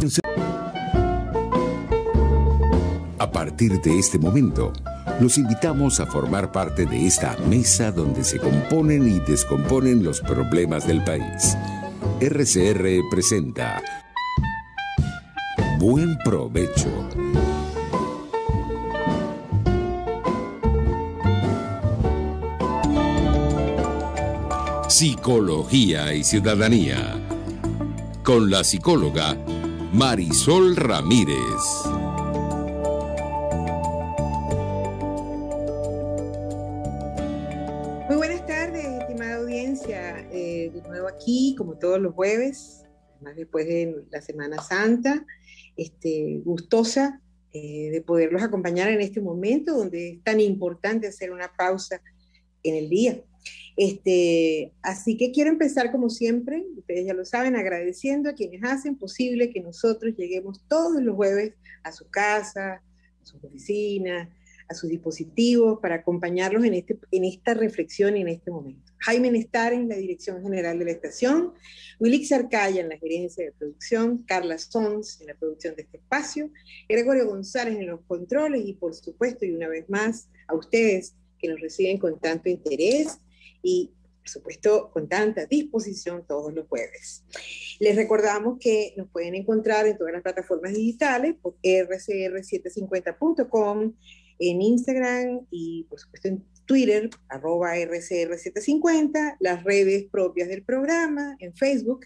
comienza. A partir de este momento, los invitamos a formar parte de esta mesa donde se componen y descomponen los problemas del país. RCR presenta Buen Provecho. Psicología y Ciudadanía, con la psicóloga Marisol Ramírez. Muy buenas tardes, estimada audiencia. De nuevo aquí, como todos los jueves, además después de la Semana Santa, gustosa de poderlos acompañar en este momento donde es tan importante hacer una pausa en el día. Así que quiero empezar como siempre, ustedes ya lo saben, agradeciendo a quienes hacen posible que nosotros lleguemos todos los jueves a su casa, a sus oficinas, a sus dispositivos, para acompañarlos en esta reflexión y en este momento. Jaime Nestar en la dirección general de la estación, Wilix Arcaya en la gerencia de producción, Carla Sons en la producción de este espacio, Gregorio González en los controles y por supuesto, y una vez más, a ustedes que nos reciben con tanto interés y, por supuesto, con tanta disposición todos los jueves. Les recordamos que nos pueden encontrar en todas las plataformas digitales, por rcr750.com, en Instagram y, por supuesto, en Twitter, @rcr750, las redes propias del programa, en Facebook,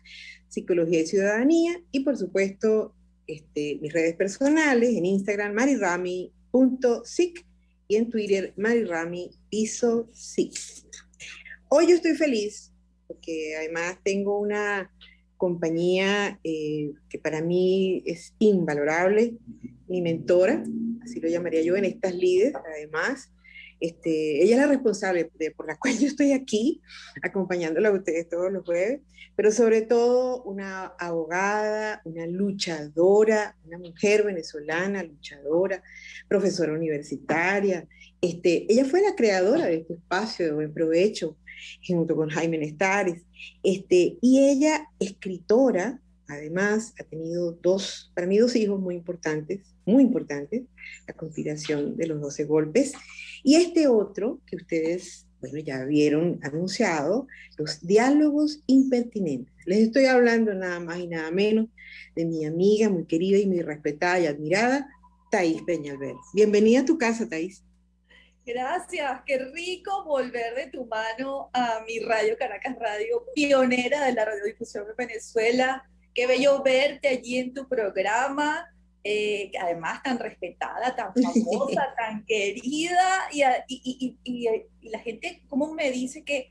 Psicología y Ciudadanía, y, por supuesto, mis redes personales, en Instagram, marirami.sic, y en Twitter, marirami_sic. Hoy yo estoy feliz porque además tengo una compañía que para mí es invalorable, mi mentora, así lo llamaría yo, en estas líderes. Además, ella es la responsable por la cual yo estoy aquí, acompañándola a ustedes todos los jueves, pero sobre todo una abogada, una luchadora, una mujer venezolana, luchadora, profesora universitaria. Ella fue la creadora de este espacio de Buen Provecho, junto con Jaime Nestares, y ella, escritora, además ha tenido para mí dos hijos muy importantes, La conspiración de los 12 golpes, y otro que ustedes, bueno, ya vieron anunciado, Los diálogos impertinentes. Les estoy hablando nada más y nada menos de mi amiga muy querida y muy respetada y admirada, Thaís Peñalver. Bienvenida a tu casa, Thaís. Gracias, qué rico volver de tu mano a mi radio Caracas Radio, pionera de la radiodifusión en Venezuela. Qué bello verte allí en tu programa, además tan respetada, tan famosa, tan querida, y la gente como me dice que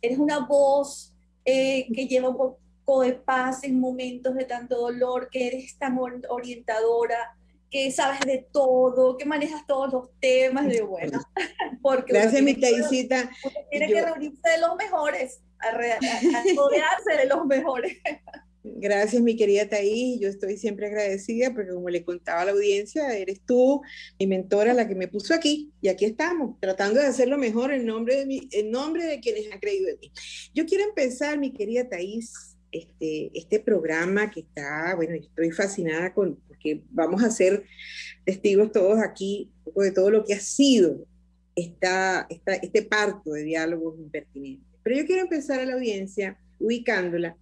eres una voz que lleva un poco de paz en momentos de tanto dolor, que eres tan orientadora, que sabes de todo, que manejas todos los temas de bueno, porque gracias, mi Thaísita. Uno tiene que reunirse de los mejores, a rodearse de los mejores. Gracias, mi querida Thaís, yo estoy siempre agradecida porque, como le contaba a la audiencia, eres tú, mi mentora, la que me puso aquí, y aquí estamos, tratando de hacerlo mejor en nombre de quienes han creído en mí. Yo quiero empezar, mi querida Thaís, este programa que está, bueno, estoy fascinada porque vamos a ser testigos todos aquí un poco de todo lo que ha sido este parto de diálogos impertinentes. Pero yo quiero empezar a la audiencia ubicándola,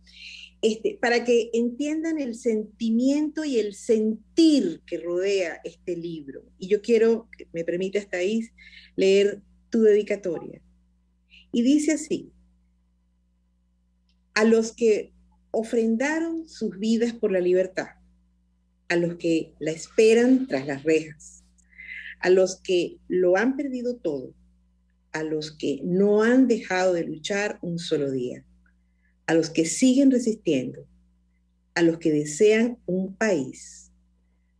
para que entiendan el sentimiento y el sentir que rodea este libro. Y yo quiero, que me permitas, Thaís, leer tu dedicatoria. Y dice así: a los que ofrendaron sus vidas por la libertad, a los que la esperan tras las rejas, a los que lo han perdido todo, a los que no han dejado de luchar un solo día, a los que siguen resistiendo, a los que desean un país,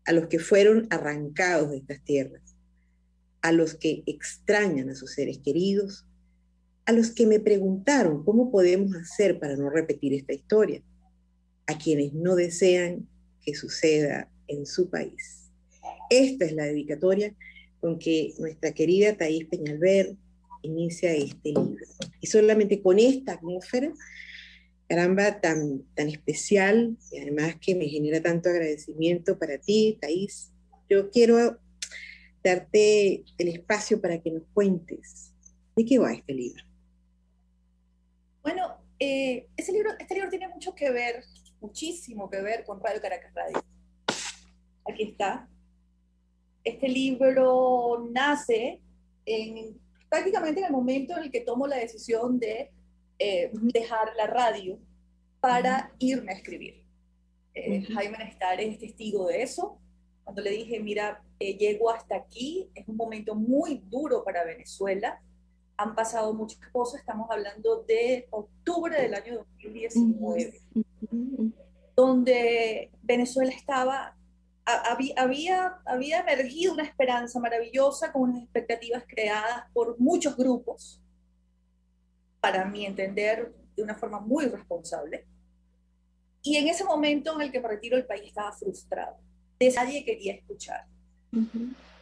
a los que fueron arrancados de estas tierras, a los que extrañan a sus seres queridos, a los que me preguntaron cómo podemos hacer para no repetir esta historia, a quienes no desean que suceda en su país. Esta es la dedicatoria con que nuestra querida Thaís Peñalver inicia este libro. Y solamente con esta atmósfera caramba, tan especial y además que me genera tanto agradecimiento para ti, Thais. Yo quiero darte el espacio para que nos cuentes de qué va este libro. Bueno, este libro tiene mucho que ver, muchísimo que ver con Radio Caracas Radio. Aquí está. Este libro nace prácticamente en el momento en el que tomo la decisión de dejar la radio para irme a escribir. Jaime Nestar es testigo de eso. Cuando le dije, mira, llego hasta aquí, es un momento muy duro para Venezuela, han pasado muchas cosas, estamos hablando de octubre del año 2019, donde Venezuela estaba, había emergido una esperanza maravillosa con unas expectativas creadas por muchos grupos, para mi entender, de una forma muy responsable. Y en ese momento en el que me retiro, el país estaba frustrado. Nadie quería escuchar.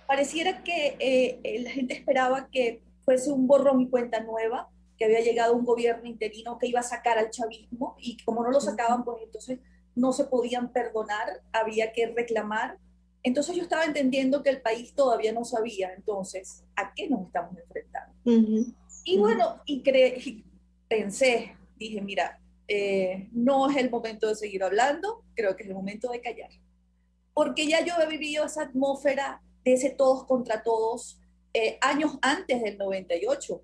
Pareciera que la gente esperaba que fuese un borrón y cuenta nueva, que había llegado un gobierno interino que iba a sacar al chavismo, y como no lo sacaban, pues entonces no se podían perdonar, había que reclamar. Entonces yo estaba entendiendo que el país todavía no sabía, entonces, ¿a qué nos estamos enfrentando? Y bueno, pensé, dije, mira, no es el momento de seguir hablando, creo que es el momento de callar. Porque ya yo he vivido esa atmósfera de ese todos contra todos años antes del 98,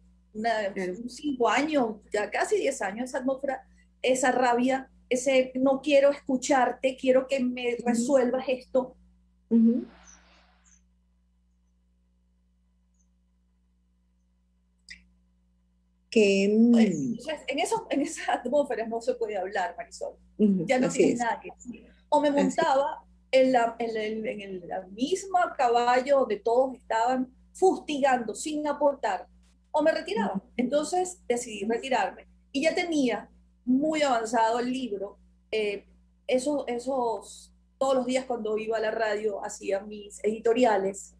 5 años, ya casi 10 años, esa atmósfera, esa rabia, ese no quiero escucharte, quiero que me resuelvas esto. Entonces, en esa atmósfera no se puede hablar, Marisol. Ya no tienes nada que decir. O me montaba en la misma caballo donde todos estaban fustigando sin aportar, o me retiraba. Entonces decidí retirarme. Y ya tenía muy avanzado el libro. Todos los días cuando iba a la radio hacía mis editoriales.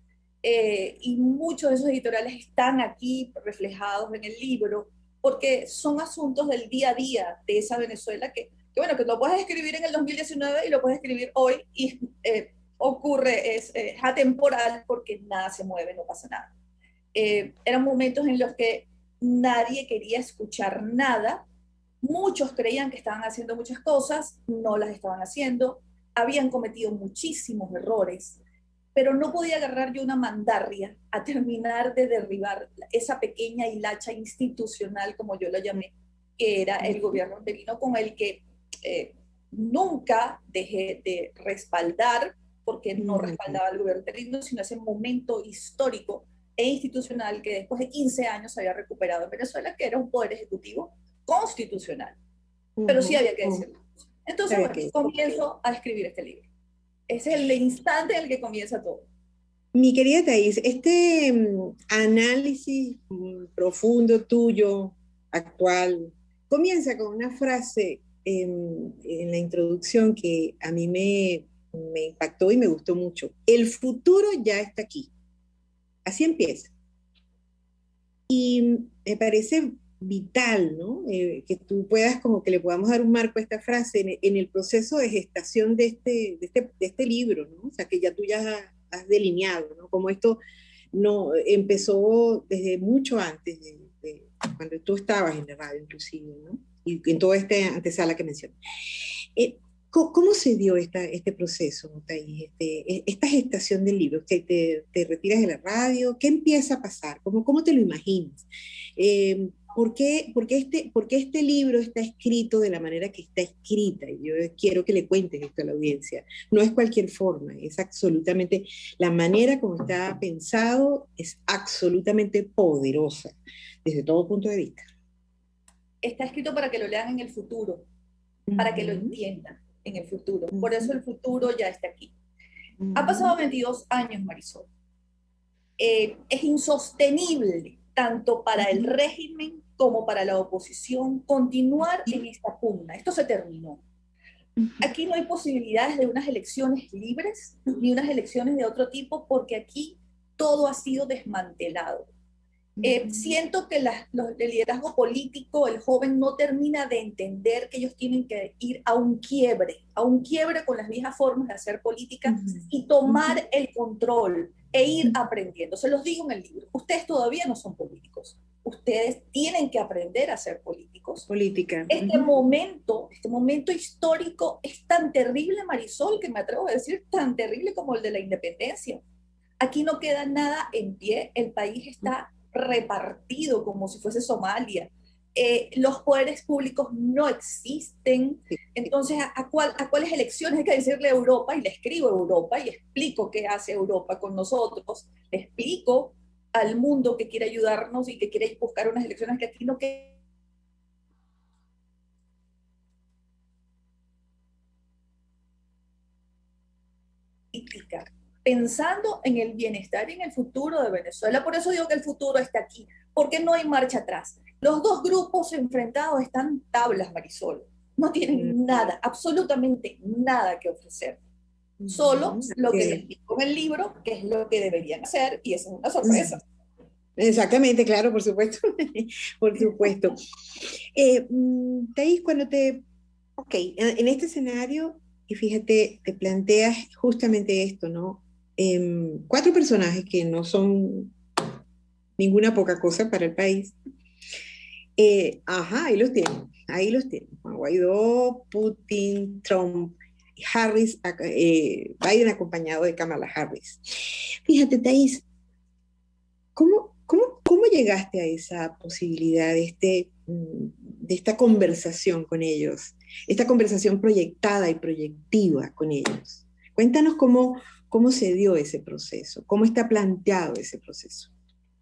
Y muchos de esos editoriales están aquí reflejados en el libro, porque son asuntos del día a día de esa Venezuela que bueno, que lo puedes escribir en el 2019 y lo puedes escribir hoy y ocurre, es atemporal porque nada se mueve, no pasa nada. Eran momentos en los que nadie quería escuchar nada, muchos creían que estaban haciendo muchas cosas, no las estaban haciendo, habían cometido muchísimos errores, pero no podía agarrar yo una mandarria a terminar de derribar esa pequeña hilacha institucional, como yo la llamé, que era el gobierno interino, con el que nunca dejé de respaldar, porque no respaldaba al gobierno interino, sino ese momento histórico e institucional que después de 15 años se había recuperado en Venezuela, que era un poder ejecutivo constitucional. Pero sí había que decirlo. Entonces, bueno, comienzo a escribir este libro. Ese es el instante en el que comienza todo. Mi querida Thais, este análisis profundo tuyo, actual, comienza con una frase en la introducción que a mí me impactó y me gustó mucho. El futuro ya está aquí. Así empieza. Y me parece vital, ¿no? Que tú puedas, como que le podamos dar un marco a esta frase en el proceso de gestación de este libro, ¿no? O sea, que ya tú ya has delineado, ¿no? Como esto no empezó desde mucho antes de cuando tú estabas en la radio, inclusive, ¿no? Y en toda esta antesala que mencioné. ¿Cómo se dio este proceso, Thais, esta gestación del libro? ¿Te retiras de la radio? ¿Qué empieza a pasar? ¿Cómo te lo imaginas? ¿Por qué este libro está escrito de la manera que está escrita? Y yo quiero que le cuentes esto a la audiencia. No es cualquier forma, es absolutamente, la manera como está pensado es absolutamente poderosa, desde todo punto de vista. Está escrito para que lo lean en el futuro, para que lo entiendan en el futuro. Por eso el futuro ya está aquí. Ha pasado 22 años, Marisol. Es insostenible, tanto para el régimen como para la oposición, continuar en esta pugna. Esto se terminó. Aquí no hay posibilidades de unas elecciones libres, ni unas elecciones de otro tipo, porque aquí todo ha sido desmantelado. Siento que el liderazgo político, el joven no termina de entender que ellos tienen que ir a un quiebre con las viejas formas de hacer política y tomar el control e ir aprendiendo. Se los digo en el libro, ustedes todavía no son políticos, ustedes tienen que aprender a ser políticos. Política. Este momento histórico es tan terrible, Marisol, que me atrevo a decir tan terrible como el de la independencia. Aquí no queda nada en pie, el país está repartido como si fuese Somalia. Los poderes públicos no existen. Entonces, ¿a cuáles elecciones hay que decirle a Europa? Y le escribo a Europa y explico qué hace Europa con nosotros. Le explico al mundo que quiere ayudarnos y que quiere buscar unas elecciones que aquí no quedan. Pensando en el bienestar y en el futuro de Venezuela. Por eso digo que el futuro está aquí, porque no hay marcha atrás. Los dos grupos enfrentados están tablas, Marisol. No tienen nada, absolutamente nada que ofrecer. Solo lo que les digo en el libro, que es lo que deberían hacer, y esa es una sorpresa. Exactamente, claro, por supuesto. Por supuesto. Thais, en este escenario, y fíjate, te planteas justamente esto, ¿no? 4 personajes que no son ninguna poca cosa para el país. Ahí los tienen. Juan Guaidó, Putin, Trump, Harris, Biden acompañado de Kamala Harris. Fíjate, Thais, ¿cómo llegaste a esa posibilidad de esta conversación con ellos? Esta conversación proyectada y proyectiva con ellos. Cuéntanos cómo se dio ese proceso, cómo está planteado ese proceso.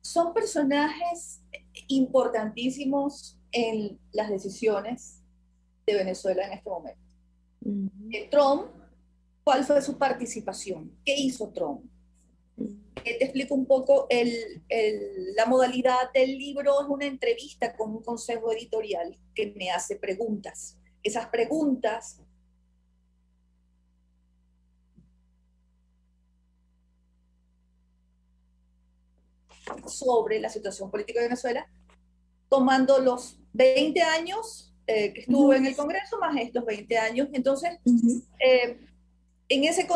Son personajes importantísimos en las decisiones de Venezuela en este momento. Trump, ¿cuál fue su participación? ¿Qué hizo Trump? Te explico un poco, la modalidad del libro es una entrevista con un consejo editorial que me hace preguntas. Esas preguntas sobre la situación política de Venezuela, tomando los 20 años que estuve en el Congreso, más estos 20 años. Entonces, en ese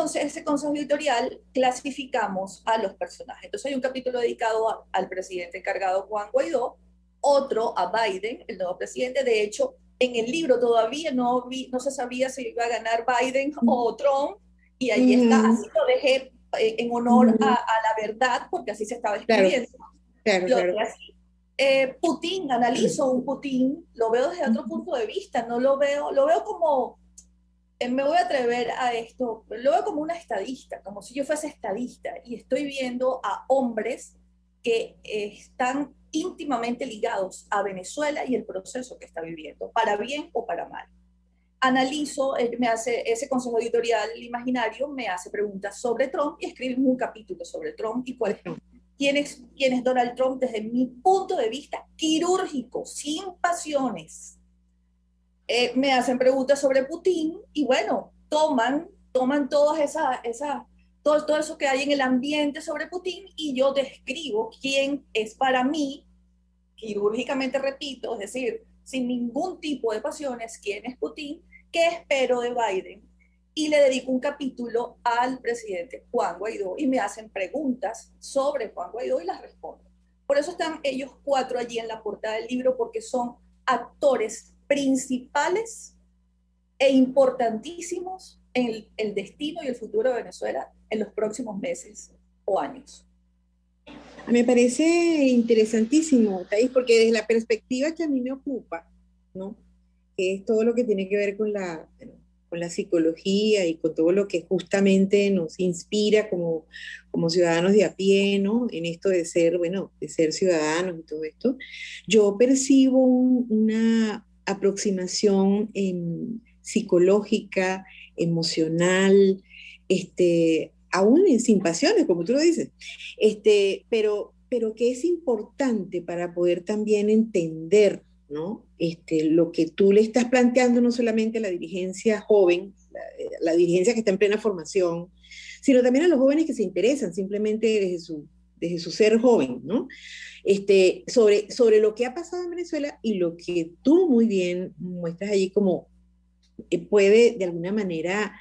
consejo editorial clasificamos a los personajes. Entonces hay un capítulo dedicado al presidente encargado Juan Guaidó, otro a Biden, el nuevo presidente. De hecho, en el libro todavía no se sabía si iba a ganar Biden o Trump, y ahí está, así lo dejé en honor a la verdad, porque así se estaba escribiendo. Claro. Putin, analizo un Putin, lo veo desde otro punto de vista, no lo veo como, me voy a atrever a esto, lo veo como una estadista, como si yo fuese estadista, y estoy viendo a hombres que están íntimamente ligados a Venezuela y el proceso que está viviendo, para bien o para mal. Analizo, ese consejo editorial imaginario me hace preguntas sobre Trump y escribimos un capítulo sobre Trump y quién es Donald Trump desde mi punto de vista quirúrgico, sin pasiones. Me hacen preguntas sobre Putin y bueno, toman todas todo eso que hay en el ambiente sobre Putin y yo describo quién es para mí, quirúrgicamente repito, es decir, sin ningún tipo de pasiones, quién es Putin, qué espero de Biden, y le dedico un capítulo al presidente Juan Guaidó y me hacen preguntas sobre Juan Guaidó y las respondo. Por eso están ellos 4 allí en la portada del libro, porque son actores principales e importantísimos en el destino y el futuro de Venezuela en los próximos meses o años. Me parece interesantísimo, Thais, porque desde la perspectiva que a mí me ocupa, ¿no? Que es todo lo que tiene que ver con la psicología y con todo lo que justamente nos inspira como ciudadanos de a pie, ¿no? En esto de ser ciudadanos y todo esto, yo percibo una aproximación psicológica, emocional, aún sin pasiones, como tú lo dices, pero que es importante para poder también entender, ¿no? Lo que tú le estás planteando no solamente a la dirigencia joven, la dirigencia que está en plena formación, sino también a los jóvenes que se interesan simplemente desde desde su ser joven, ¿no? Sobre lo que ha pasado en Venezuela y lo que tú muy bien muestras allí como puede, de alguna manera,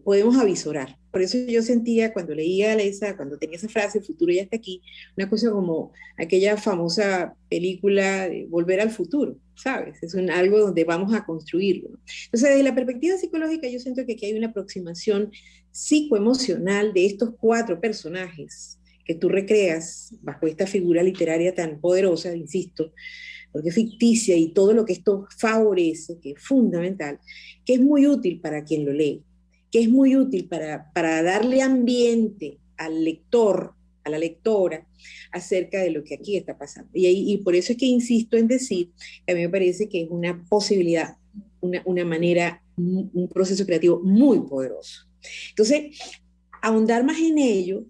podemos avisorar. Por eso yo sentía cuando leía cuando tenía esa frase, el futuro ya está aquí, una cosa como aquella famosa película de Volver al Futuro, ¿sabes? Es algo donde vamos a construirlo. Entonces, desde la perspectiva psicológica, yo siento que aquí hay una aproximación psicoemocional de estos cuatro personajes que tú recreas bajo esta figura literaria tan poderosa, insisto, porque es ficticia y todo lo que esto favorece, que es fundamental, que es muy útil para quien lo lee, que es muy útil para darle ambiente al lector, a la lectora, acerca de lo que aquí está pasando. Y por eso es que insisto en decir que a mí me parece que es una posibilidad, una manera, un proceso creativo muy poderoso. Entonces, ahondar más en ello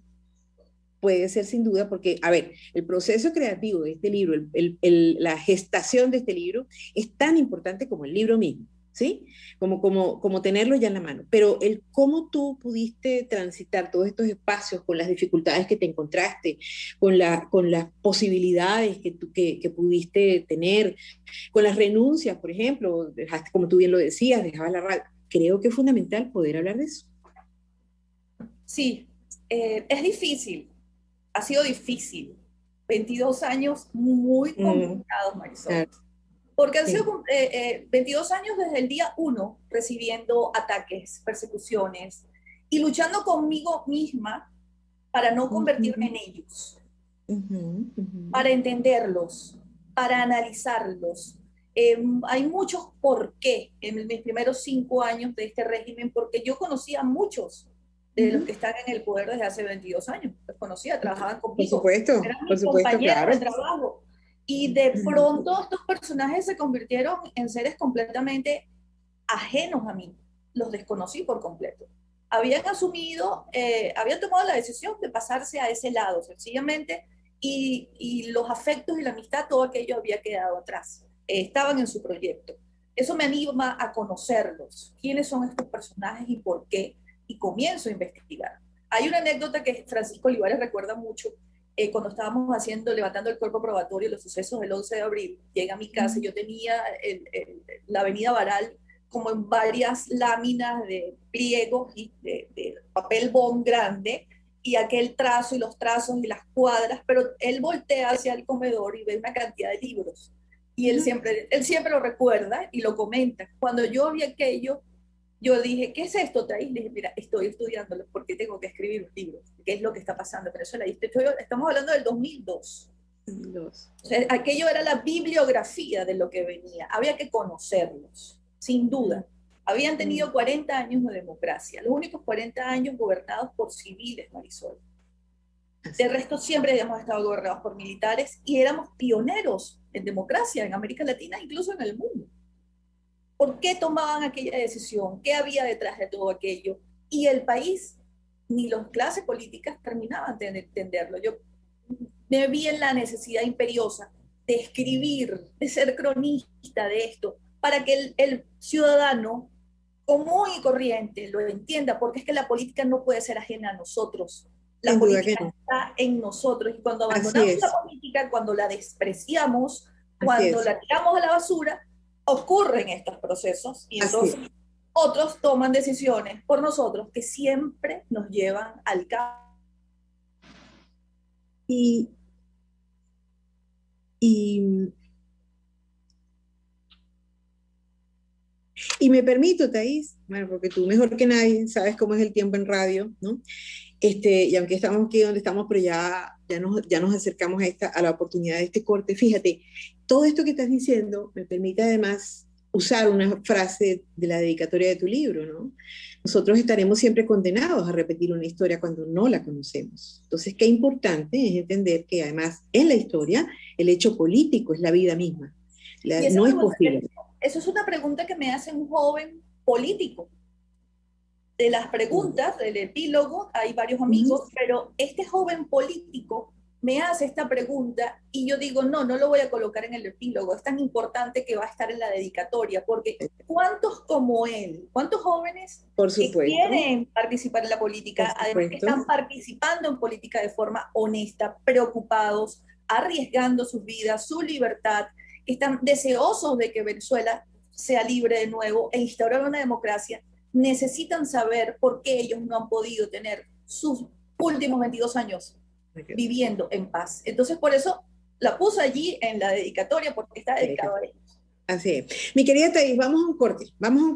puede ser sin duda, porque, a ver, el proceso creativo de este libro, la gestación de este libro, es tan importante como el libro mismo, ¿sí? Como tenerlo ya en la mano. Pero el cómo tú pudiste transitar todos estos espacios con las dificultades que te encontraste, con las posibilidades que pudiste tener, con las renuncias, por ejemplo, dejaste, como tú bien lo decías, dejabas la radio. Creo que es fundamental poder hablar de eso. Sí, es difícil. Ha sido difícil. 22 años muy complicados, Marisol. Claro. Porque han sido 22 años desde el día 1 recibiendo ataques, persecuciones y luchando conmigo misma para no convertirme en ellos, para entenderlos, para analizarlos. Hay muchos por qué en mis primeros 5 años de este régimen, porque yo conocía a muchos de los que están en el poder desde hace 22 años. Los conocía, trabajaban conmigo. Por supuesto, eran mis compañeros claro. de trabajo. Y de pronto estos personajes se convirtieron en seres completamente ajenos a mí. Los desconocí por completo. Habían asumido, habían tomado la decisión de pasarse a ese lado, sencillamente, y los afectos y la amistad, todo aquello había quedado atrás. Estaban en su proyecto. Eso me anima a conocerlos. ¿Quiénes son estos personajes y por qué? Y comienzo a investigar. Hay una anécdota que Francisco Olivares recuerda mucho, cuando estábamos levantando el cuerpo probatorio, los sucesos del 11 de abril, llega a mi casa y yo tenía la avenida Baral como en varias láminas de pliegos y de papel bond grande, y aquel trazo y los trazos y las cuadras, pero él voltea hacia el comedor y ve una cantidad de libros. Y él siempre lo recuerda y lo comenta. Cuando yo vi aquello, yo dije, ¿qué es esto, Thais? Le dije, mira, estoy estudiándolo porque tengo que escribir un libro. ¿Qué es lo que está pasando? Pero eso estamos hablando del 2002. O sea, aquello era la bibliografía de lo que venía. Había que conocerlos, sin duda. Habían tenido 40 años de democracia, los únicos 40 años gobernados por civiles, Marisol. De resto siempre habíamos estado gobernados por militares y éramos pioneros en democracia en América Latina, incluso en el mundo. ¿Por qué tomaban aquella decisión? ¿Qué había detrás de todo aquello? Y el país, ni las clases políticas terminaban de entenderlo. Yo me vi en la necesidad imperiosa de escribir, de ser cronista de esto, para que el ciudadano común y corriente lo entienda, porque es que la política no puede ser ajena a nosotros. La política está en nosotros, y cuando abandonamos la política, cuando la despreciamos, cuando la tiramos a la basura, ocurren estos procesos y entonces otros toman decisiones por nosotros que siempre nos llevan al caos. Y me permito, Thais, bueno, porque tú mejor que nadie sabes cómo es el tiempo en radio, ¿no? Y aunque estamos aquí donde estamos, pero ya nos acercamos a la oportunidad de este corte. Fíjate, todo esto que estás diciendo me permite además usar una frase de la dedicatoria de tu libro, ¿no? Nosotros estaremos siempre condenados a repetir una historia cuando no la conocemos. Entonces, qué importante es entender que además en la historia el hecho político es la vida misma. No es posible. Eso es una pregunta que me hace un joven político. De las preguntas, del epílogo, hay varios amigos, pero este joven político me hace esta pregunta y yo digo, no lo voy a colocar en el epílogo, es tan importante que va a estar en la dedicatoria, porque ¿cuántos como él, cuántos jóvenes Por que supuesto. quieren participar en la política, además que están participando en política de forma honesta, preocupados, arriesgando sus vidas, su libertad, que están deseosos de que Venezuela sea libre de nuevo e instaurar una democracia, necesitan saber por qué ellos no han podido tener sus últimos 22 años viviendo en paz? Entonces, por eso la puse allí en la dedicatoria, porque está dedicado a ellos. Así es. Mi querida Thais, vamos a un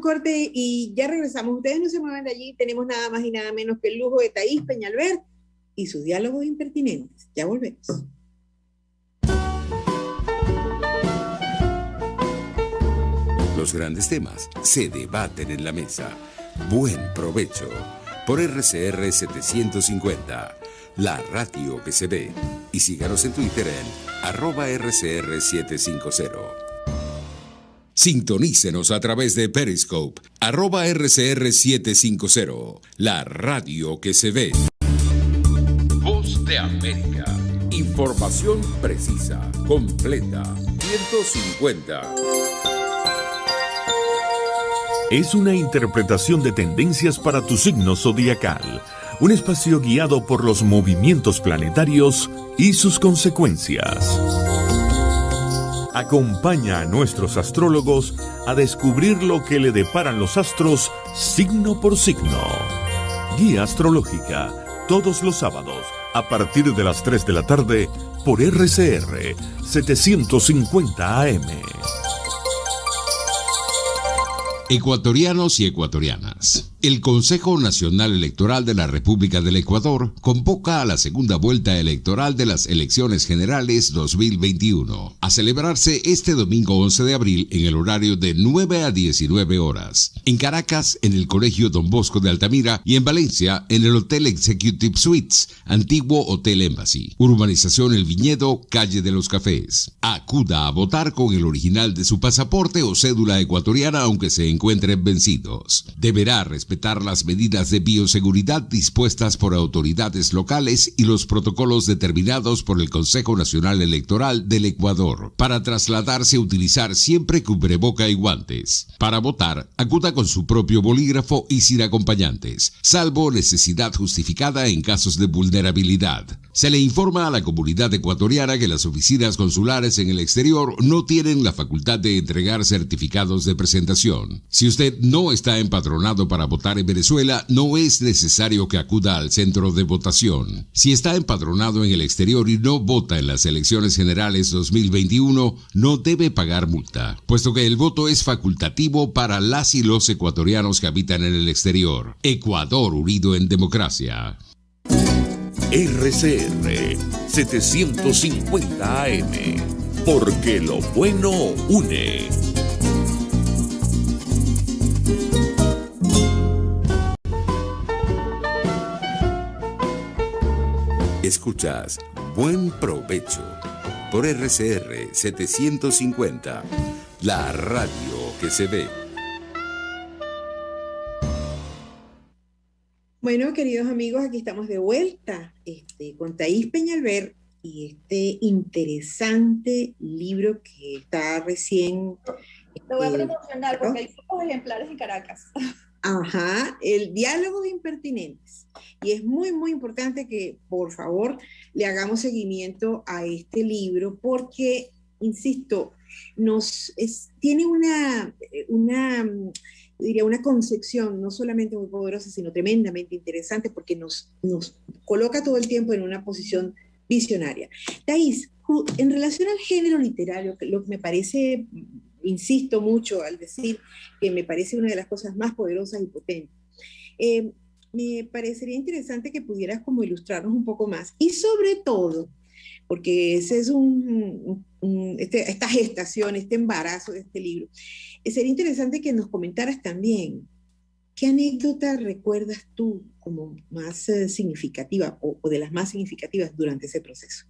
corte y ya regresamos. Ustedes no se muevan de allí, tenemos nada más y nada menos que el lujo de Thais Peñalver y sus diálogos impertinentes. Ya volvemos. Los grandes temas se debaten en la mesa. Buen provecho. Por RCR 750, la radio que se ve. Y síganos en Twitter en @RCR750. Sintonícenos a través de Periscope, @RCR750, la radio que se ve. Voz de América. Información precisa, completa, 150. Es una interpretación de tendencias para tu signo zodiacal. Un espacio guiado por los movimientos planetarios y sus consecuencias. Acompaña a nuestros astrólogos a descubrir lo que le deparan los astros signo por signo. Guía astrológica, todos los sábados, a partir de las 3 de la tarde, por RCR 750 AM. Ecuatorianos y ecuatorianas. El Consejo Nacional Electoral de la República del Ecuador convoca a la segunda vuelta electoral de las elecciones generales 2021, a celebrarse este domingo 11 de abril en el horario de 9 a 19 horas. En Caracas, en el Colegio Don Bosco de Altamira, y en Valencia, en el Hotel Executive Suites, antiguo Hotel Embassy. Urbanización El Viñedo, Calle de los Cafés. Acuda a votar con el original de su pasaporte o cédula ecuatoriana aunque se encuentren vencidos. Deberá respetar las medidas de bioseguridad dispuestas por autoridades locales y los protocolos determinados por el Consejo Nacional Electoral del Ecuador. Para trasladarse, utilizar siempre cubreboca y guantes. Para votar, acuda con su propio bolígrafo y sin acompañantes, salvo necesidad justificada en casos de vulnerabilidad. Se le informa a la comunidad ecuatoriana que las oficinas consulares en el exterior no tienen la facultad de entregar certificados de presentación. Si usted no está empadronado para votar en Venezuela, no es necesario que acuda al centro de votación. Si está empadronado en el exterior y no vota en las elecciones generales 2021, no debe pagar multa, puesto que el voto es facultativo para las y los ecuatorianos que habitan en el exterior. Ecuador unido en democracia. RCR 750 AM, porque lo bueno une. Escuchas Buen Provecho por RCR 750, la radio que se ve. Bueno, queridos amigos, aquí estamos de vuelta con Thais Peñalver y este interesante libro que está recién... Lo voy a promocionar porque hay pocos ejemplares en Caracas. Ajá, el Diálogos Impertinentes. Y es muy, muy importante que, por favor, le hagamos seguimiento a este libro porque, insisto, tiene una concepción no solamente muy poderosa, sino tremendamente interesante porque nos coloca todo el tiempo en una posición visionaria. Thais, en relación al género literario, lo que me parece, insisto mucho al decir que me parece una de las cosas más poderosas y potentes, me parecería interesante que pudieras como ilustrarnos un poco más, y sobre todo, porque ese es esta gestación, este embarazo de este libro, sería interesante que nos comentaras también qué anécdota recuerdas tú como más significativa o de las más significativas durante ese proceso.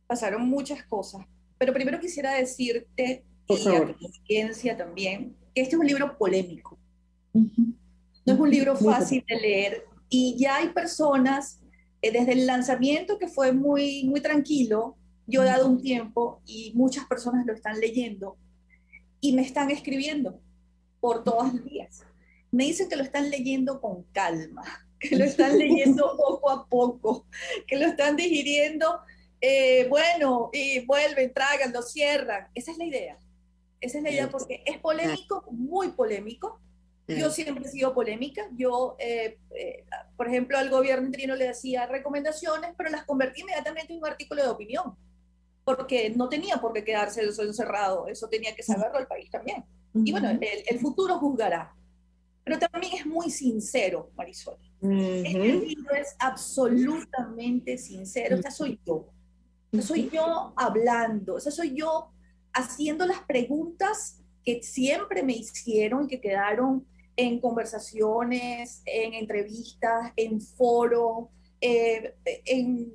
Pasaron muchas cosas, pero primero quisiera decirte, por favor, a tu audiencia también, que este es un libro polémico. No es un libro fácil de leer y ya hay personas Desde el lanzamiento, que fue muy, muy tranquilo, yo he dado un tiempo y muchas personas lo están leyendo y me están escribiendo por todos los días. Me dicen que lo están leyendo con calma, que lo están leyendo poco a poco, que lo están digiriendo, bueno, y vuelven, tragan, lo cierran. Esa es la idea. Esa es la idea, porque es polémico, muy polémico. Yo siempre he sido polémica. Yo, por ejemplo, al gobierno interino le decía recomendaciones, pero las convertí inmediatamente en un artículo de opinión, porque no tenía por qué quedarse eso encerrado. Eso tenía que saberlo el país también. Y bueno, el futuro juzgará. Pero también es muy sincero, Marisol. Este libro es absolutamente sincero. Esta soy yo. Esta soy yo hablando. Esta soy yo haciendo las preguntas que siempre me hicieron y que quedaron en conversaciones, en entrevistas, en foros, en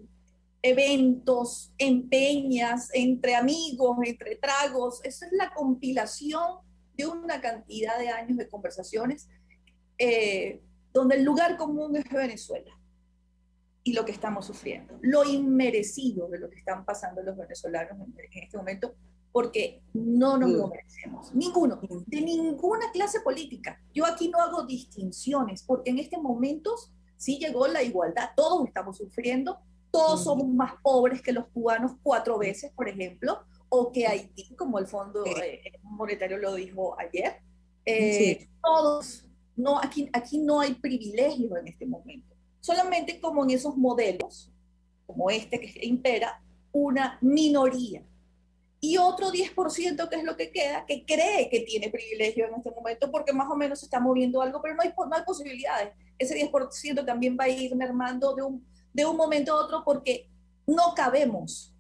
eventos, en peñas, entre amigos, entre tragos. Esa es la compilación de una cantidad de años de conversaciones donde el lugar común es Venezuela y lo que estamos sufriendo, lo inmerecido de lo que están pasando los venezolanos en este momento, porque no nos lo merecemos, ninguno, de ninguna clase política. Yo aquí no hago distinciones, porque en estos momentos sí llegó la igualdad, todos estamos sufriendo, todos somos más pobres que los cubanos 4 veces, por ejemplo, o que Haití, como el Fondo Monetario lo dijo ayer. Todos, no, aquí no hay privilegios en este momento, solamente como en esos modelos, como este que impera, una minoría. Y otro 10% que es lo que queda, que cree que tiene privilegio en este momento porque más o menos se está moviendo algo, pero no hay posibilidades. Ese 10% también va a ir mermando de un momento a otro porque no cabemos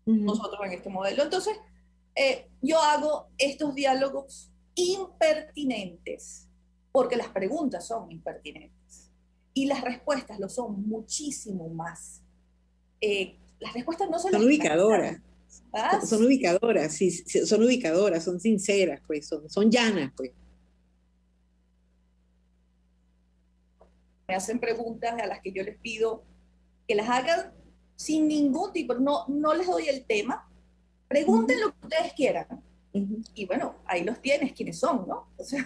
nosotros en este modelo. Entonces, yo hago estos diálogos impertinentes porque las preguntas son impertinentes y las respuestas lo son muchísimo más. Las respuestas no son ubicadoras. Son ubicadoras, sí, son ubicadoras, son sinceras, pues, son llanas, pues. Me hacen preguntas a las que yo les pido que las hagan sin ningún tipo, no les doy el tema, pregunten lo que ustedes quieran. Y bueno, ahí los tienes, quiénes son, ¿no? O sea,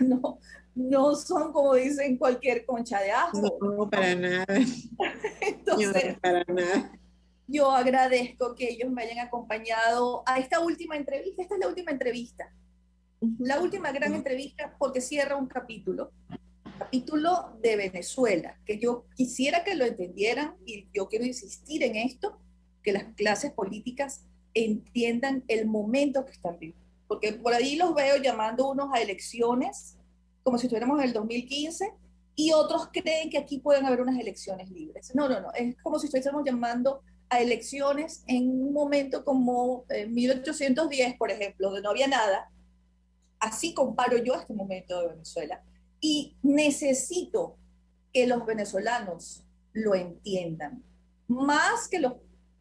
no son como dicen cualquier concha de ajo. No, para nada. Entonces, no, para nada. Yo agradezco que ellos me hayan acompañado a esta última entrevista. Esta es la última entrevista. La última gran entrevista porque cierra un capítulo de Venezuela, que yo quisiera que lo entendieran y yo quiero insistir en esto, que las clases políticas entiendan el momento que están viviendo. Porque por ahí los veo llamando unos a elecciones, como si estuviéramos en el 2015, y otros creen que aquí pueden haber unas elecciones libres. No, es como si estuviésemos llamando a elecciones en un momento como 1810, por ejemplo, donde no había nada. Así comparo yo este momento de Venezuela. Y necesito que los venezolanos lo entiendan, más que los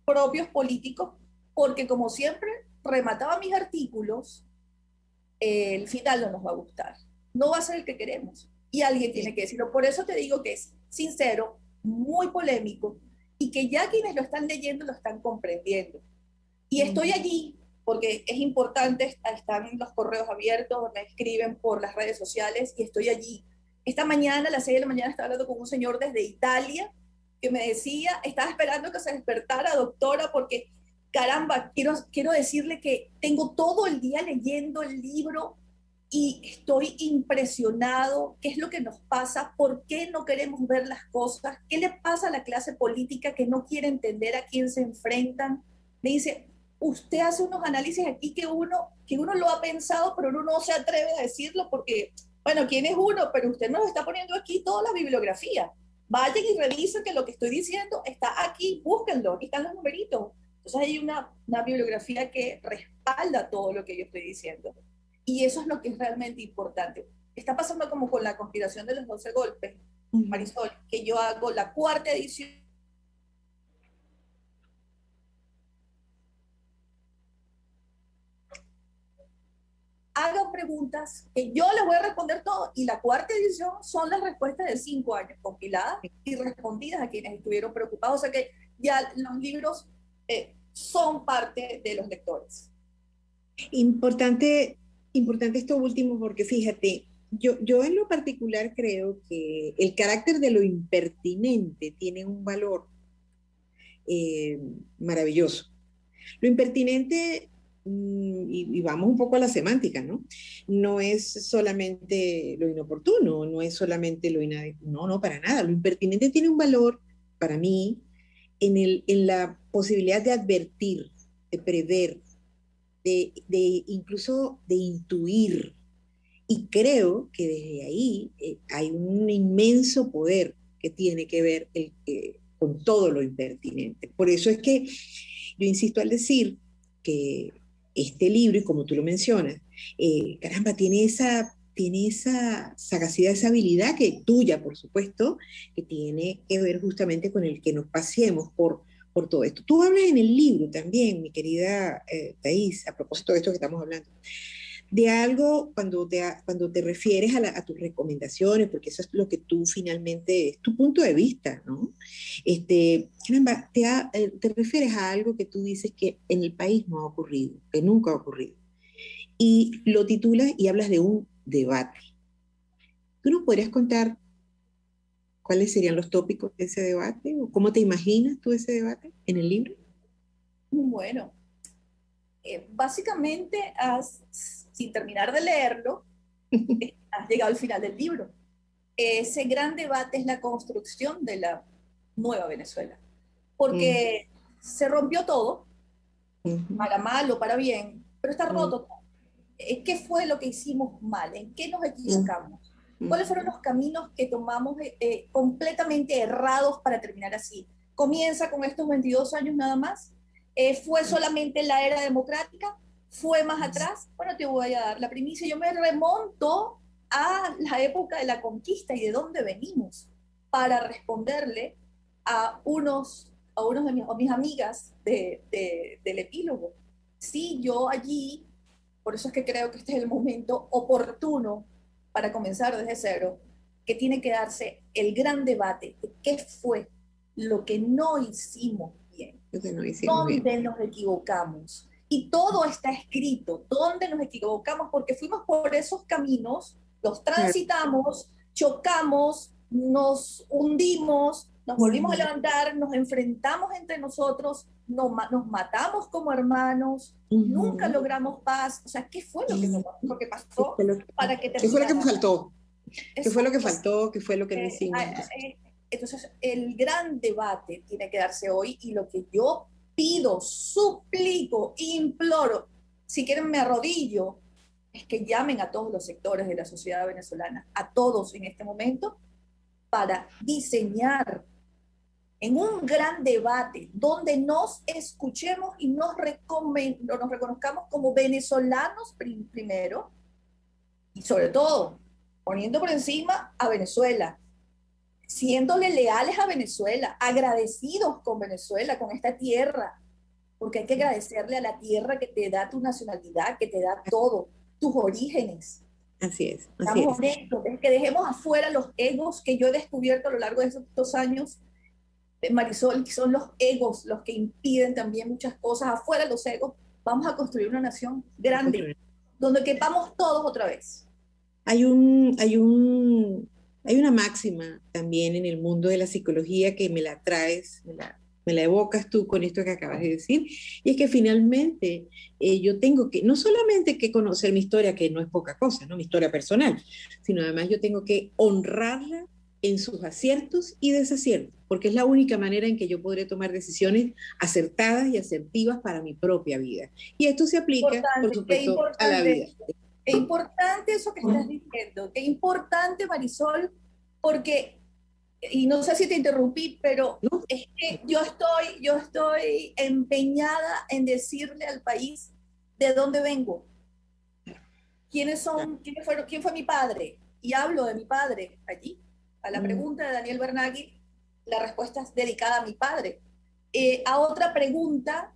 propios políticos, porque como siempre remataba mis artículos, el final no nos va a gustar, no va a ser el que queremos, y alguien tiene que decirlo. Por eso te digo que es sincero, muy polémico, y que ya quienes lo están leyendo lo están comprendiendo. Y estoy allí porque es importante, están los correos abiertos, me escriben por las redes sociales y estoy allí. Esta mañana, a las 6 de la mañana, estaba hablando con un señor desde Italia que me decía, estaba esperando que se despertara, doctora, porque caramba, quiero decirle que tengo todo el día leyendo el libro y estoy impresionado. ¿Qué es lo que nos pasa? ¿Por qué no queremos ver las cosas? ¿Qué le pasa a la clase política que no quiere entender a quién se enfrentan? Me dice, usted hace unos análisis aquí que uno lo ha pensado, pero uno no se atreve a decirlo porque, bueno, ¿quién es uno? Pero usted nos está poniendo aquí toda la bibliografía. Vayan y revisen que lo que estoy diciendo está aquí, búsquenlo, aquí están los numeritos. Entonces hay una bibliografía que respalda todo lo que yo estoy diciendo. Y eso es lo que es realmente importante. Está pasando como con la conspiración de los 12 golpes, Marisol, que yo hago la 4ª edición. hagan preguntas que yo les voy a responder todo. Y la cuarta edición son las respuestas de 5 años, compiladas y respondidas a quienes estuvieron preocupados. O sea que ya los libros son parte de los lectores. Importante esto último, porque fíjate, yo en lo particular creo que el carácter de lo impertinente tiene un valor maravilloso. Lo impertinente, y vamos un poco a la semántica, ¿no? No es solamente lo inoportuno, no es solamente lo inadecuado, no, para nada. Lo impertinente tiene un valor, para mí, en la posibilidad de advertir, de prever, incluso de intuir. Y creo que desde ahí hay un inmenso poder que tiene que ver con todo lo impertinente. Por eso es que yo insisto al decir que este libro, y como tú lo mencionas, caramba, tiene esa sagacidad, esa habilidad que tuya, por supuesto, que tiene que ver justamente con el que nos paseemos por todo esto. Tú hablas en el libro también, mi querida Thais, a propósito de esto que estamos hablando, de algo cuando te refieres a tus recomendaciones, porque eso es lo que tú finalmente, es tu punto de vista, ¿no? Caramba, te refieres a algo que tú dices que en el país no ha ocurrido, que nunca ha ocurrido. Y lo titulas y hablas de un debate. ¿Tú nos podrías contar cuáles serían los tópicos de ese debate? ¿O cómo te imaginas tú ese debate en el libro? Bueno, básicamente, sin terminar de leerlo, has llegado al final del libro. Ese gran debate es la construcción de la nueva Venezuela. Porque se rompió todo, para mal o para bien, pero está roto todo. ¿Qué fue lo que hicimos mal? ¿En qué nos equivocamos? ¿Cuáles fueron los caminos que tomamos completamente errados para terminar así? Comienza con estos 22 años nada más. ¿Fue solamente la era democrática? ¿Fue más atrás? Bueno, te voy a dar la primicia. Yo me remonto a la época de la conquista y de dónde venimos para responderle a unos de mis amigas del epílogo. Sí, yo allí, por eso es que creo que este es el momento oportuno para comenzar desde cero, que tiene que darse el gran debate de qué fue lo que no hicimos bien, dónde nos equivocamos. Y todo está escrito, dónde nos equivocamos, porque fuimos por esos caminos, los transitamos, chocamos, nos hundimos, nos volvimos a levantar, nos enfrentamos entre nosotros, nos matamos como hermanos, nunca logramos paz. O sea, ¿qué fue lo que pasó para que terminara? ¿Qué fue lo que faltó? ¿Qué fue lo que faltó? ¿Qué fue lo que no hicimos? Entonces, el gran debate tiene que darse hoy, y lo que yo pido, suplico, imploro, si quieren me arrodillo, es que llamen a todos los sectores de la sociedad venezolana, a todos en este momento, para diseñar en un gran debate donde nos escuchemos y nos reconozcamos como venezolanos primero, y sobre todo poniendo por encima a Venezuela, siéndole leales a Venezuela, agradecidos con Venezuela, con esta tierra, porque hay que agradecerle a la tierra que te da tu nacionalidad, que te da todo, tus orígenes. Así es. Estamos honestos, que dejemos afuera los egos que yo he descubierto a lo largo de estos años, Marisol, que son los egos los que impiden también muchas cosas. Afuera los egos, vamos a construir una nación grande, donde quepamos todos otra vez. Hay una máxima también en el mundo de la psicología que me la traes, me la evocas tú con esto que acabas de decir, y es que finalmente yo tengo que, no solamente que conocer mi historia, que no es poca cosa, ¿no? Mi historia personal, sino además yo tengo que honrarla en sus aciertos y desaciertos, porque es la única manera en que yo podré tomar decisiones acertadas y asertivas para mi propia vida. Y esto se aplica, por supuesto, a la vida. Qué importante eso que estás diciendo, qué importante, Marisol, porque, y no sé si te interrumpí, pero ¿no? Es que yo estoy empeñada en decirle al país de dónde vengo, quién fue mi padre, y hablo de mi padre allí. A la pregunta de Daniel Bernagui, la respuesta es dedicada a mi padre. A otra pregunta,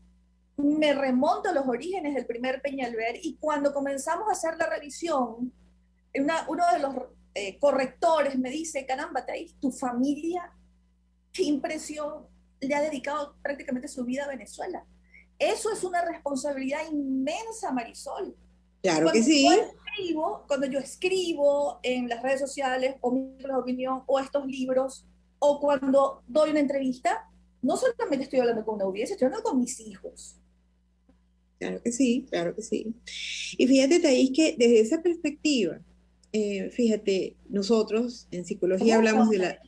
me remonto a los orígenes del primer Peñalver, y cuando comenzamos a hacer la revisión, uno de los correctores me dice: caramba, Thais, tu familia, qué impresión, le ha dedicado prácticamente su vida a Venezuela. Eso es una responsabilidad inmensa, Marisol. Claro que sí. Cuando yo escribo en las redes sociales, o mi opinión, o estos libros, o cuando doy una entrevista, no solamente estoy hablando con una audiencia, estoy hablando con mis hijos. Claro que sí, claro que sí. Y fíjate, Thais, que desde esa perspectiva, fíjate, nosotros en psicología hablamos de la...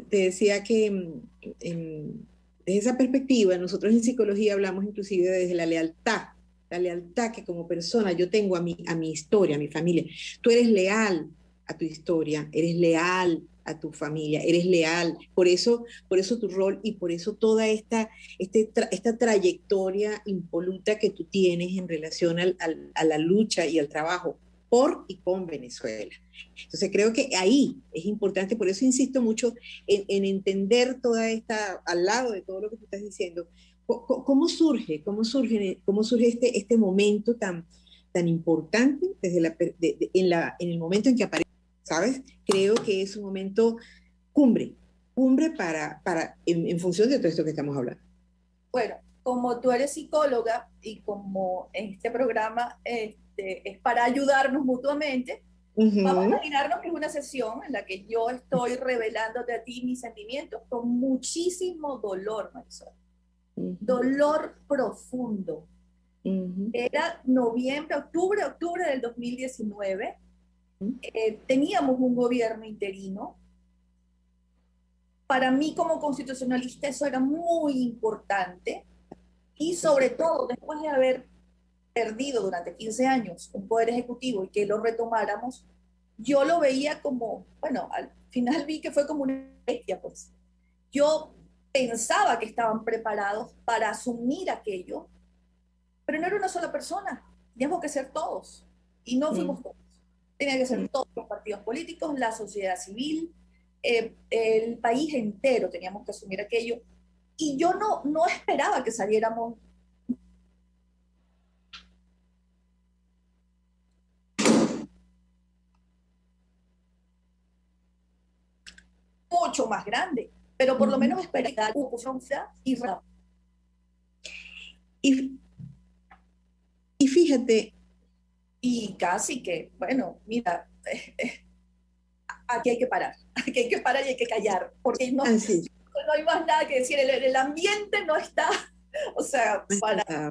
Te decía que desde esa perspectiva, nosotros en psicología hablamos inclusive desde la lealtad que como persona yo tengo a mi historia, a mi familia. Tú eres leal a tu historia, eres leal a tu familia, eres leal. Por eso tu rol y por eso toda esta trayectoria impoluta que tú tienes en relación a la lucha y al trabajo por y con Venezuela. Entonces creo que ahí es importante, por eso insisto mucho en entender toda esta, al lado de todo lo que tú estás diciendo, cómo surge este momento tan importante en el momento en que aparece, ¿sabes? Creo que es un momento cumbre en función de todo esto que estamos hablando. Bueno, como tú eres psicóloga y como en este programa es para ayudarnos mutuamente, vamos a imaginarnos que es una sesión en la que yo estoy revelándote a ti mis sentimientos con muchísimo dolor, Marisol. Dolor profundo. Era octubre del 2019. Teníamos un gobierno interino. Para mí como constitucionalista eso era muy importante, y sobre todo después de haber perdido durante 15 años un poder ejecutivo y que lo retomáramos, yo lo veía como, bueno, al final vi que fue como una bestia, pues. Yo pensaba que estaban preparados para asumir aquello, pero no era una sola persona, teníamos que ser todos, y no fuimos todos. Tenían que ser todos los partidos políticos, la sociedad civil, el país entero teníamos que asumir aquello, y yo no esperaba que saliéramos mucho más grande, pero por lo menos esperé que oposición y rápido. Y fíjate, y casi que, bueno, mira, aquí hay que parar y hay que callar, porque no hay más nada que decir, el ambiente no está, o sea, para nada,